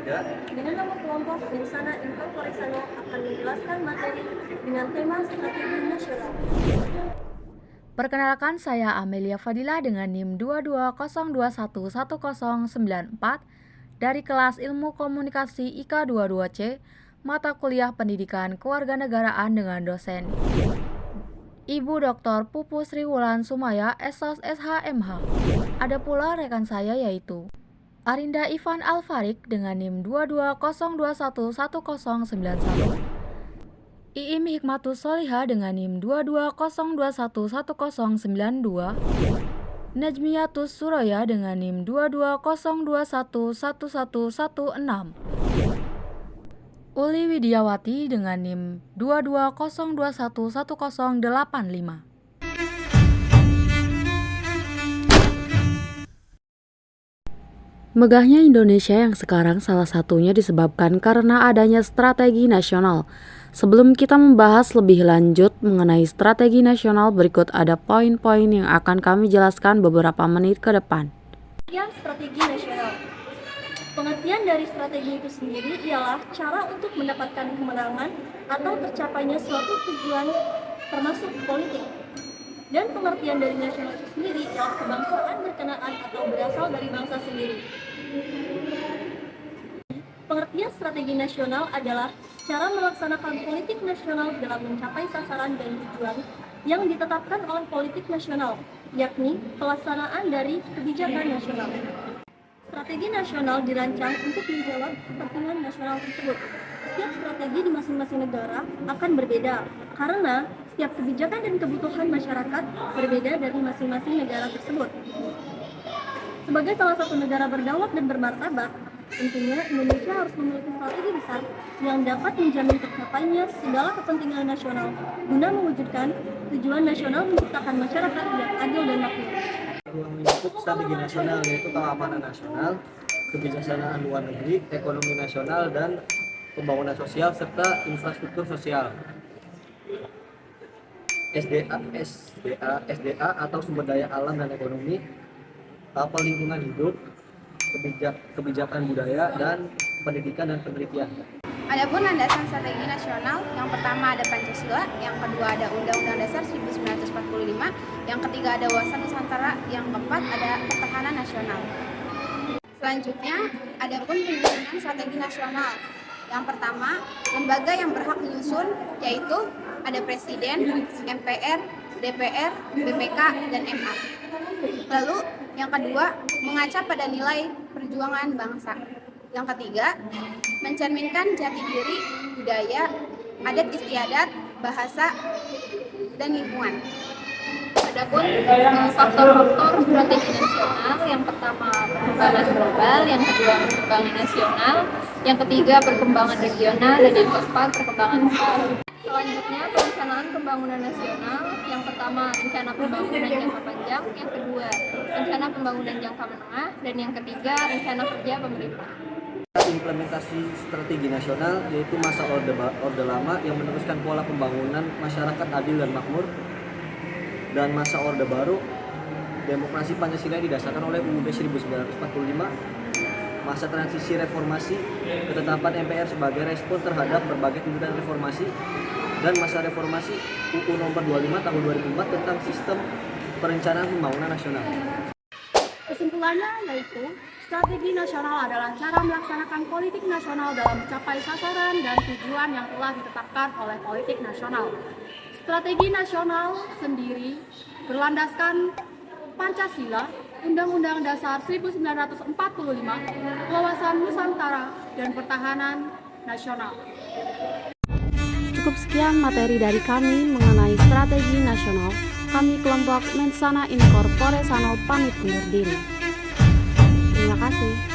ketiga, Dengan nama kelompok Mensana Incorporesano akan menjelaskan materi dengan tema strategi nasional. Perkenalkan, saya Amelia Fadilah dengan NIM 2202111094 dari kelas Ilmu Komunikasi IKA 22C, mata kuliah Pendidikan Kewarganegaraan dengan dosen Ibu Dr. Pupu Sri Wulan Sumaya, SOS SHMH. Ada pula rekan saya yaitu Arinda Ivan Alfarik dengan NIM 2202111091, Iim Hikmatus Soliha dengan NIM 2202111092, Najmiyatus Suraya dengan NIM 2202111116, Uli Widiawati dengan NIM 2202111085. Megahnya Indonesia yang sekarang salah satunya disebabkan karena adanya strategi nasional. Sebelum kita membahas lebih lanjut mengenai strategi nasional, berikut ada poin-poin yang akan kami jelaskan beberapa menit ke depan. Pengertian strategi nasional. Pengertian dari strategi itu sendiri ialah cara untuk mendapatkan kemenangan atau tercapainya suatu tujuan termasuk politik. Dan pengertian dari nasional itu sendiri ialah kebangsaan berkenaan atau berasal dari bangsa sendiri. Pengertian strategi nasional adalah cara melaksanakan politik nasional dalam mencapai sasaran dan tujuan yang ditetapkan oleh politik nasional, yakni pelaksanaan dari kebijakan nasional. Strategi nasional dirancang untuk menjawab kepentingan nasional tersebut. Setiap strategi di masing-masing negara akan berbeda, karena setiap kebijakan dan kebutuhan masyarakat berbeda dari masing-masing negara tersebut. Sebagai salah satu negara berdaulat dan bermartabat, tentunya Indonesia harus memiliki strategi besar yang dapat menjamin tercapainya segala kepentingan nasional guna mewujudkan tujuan nasional menciptakan masyarakat yang adil dan makmur. yang menyangkut strategi nasional yaitu keamanan nasional, kebijaksanaan luar negeri, ekonomi nasional, dan pembangunan sosial serta infrastruktur sosial. SDA atau sumber daya alam dan ekonomi, lingkungan hidup, kebijakan budaya, dan pendidikan dan penelitian. Adapun landasan strategi nasional, yang pertama ada Pancasila, yang kedua ada Undang-Undang Dasar 1945, yang ketiga ada Wawasan Nusantara, yang keempat ada Pertahanan Nasional. Selanjutnya, adapun penyusunan strategi nasional. Yang pertama, lembaga yang berhak menyusun yaitu ada Presiden, MPR, DPR, BPK, dan MA. Lalu, yang kedua, mengaca pada nilai perjuangan bangsa. Yang ketiga, mencerminkan jati diri, budaya, adat istiadat, bahasa, dan lingkungan. Adapun faktor-faktor strategi nasional, yang pertama perkembangan global, yang kedua perkembangan nasional, yang ketiga perkembangan regional, dan yang keempat perkembangan lokal. Selanjutnya perencanaan pembangunan nasional, yang pertama rencana pembangunan jangka panjang, yang kedua rencana pembangunan jangka menengah, dan yang ketiga rencana kerja pemerintah. Implementasi strategi nasional yaitu masa orde lama yang meneruskan pola pembangunan masyarakat adil dan makmur, dan masa orde baru demokrasi Pancasila yang didasarkan oleh UUD 1945, masa transisi reformasi, ketetapan MPR sebagai respon terhadap berbagai tuntutan reformasi, dan masa reformasi UU Nomor 25 Tahun 2004 tentang sistem perencanaan pembangunan nasional. Kesimpulannya yaitu, strategi nasional adalah cara melaksanakan politik nasional dalam mencapai sasaran dan tujuan yang telah ditetapkan oleh politik nasional. Strategi nasional sendiri berlandaskan Pancasila, Undang-Undang Dasar 1945, Wawasan Nusantara, dan Pertahanan Nasional. Cukup sekian materi dari kami mengenai strategi nasional. Kami kelompok Mensana Incorporesano pamit undur diri. Terima kasih.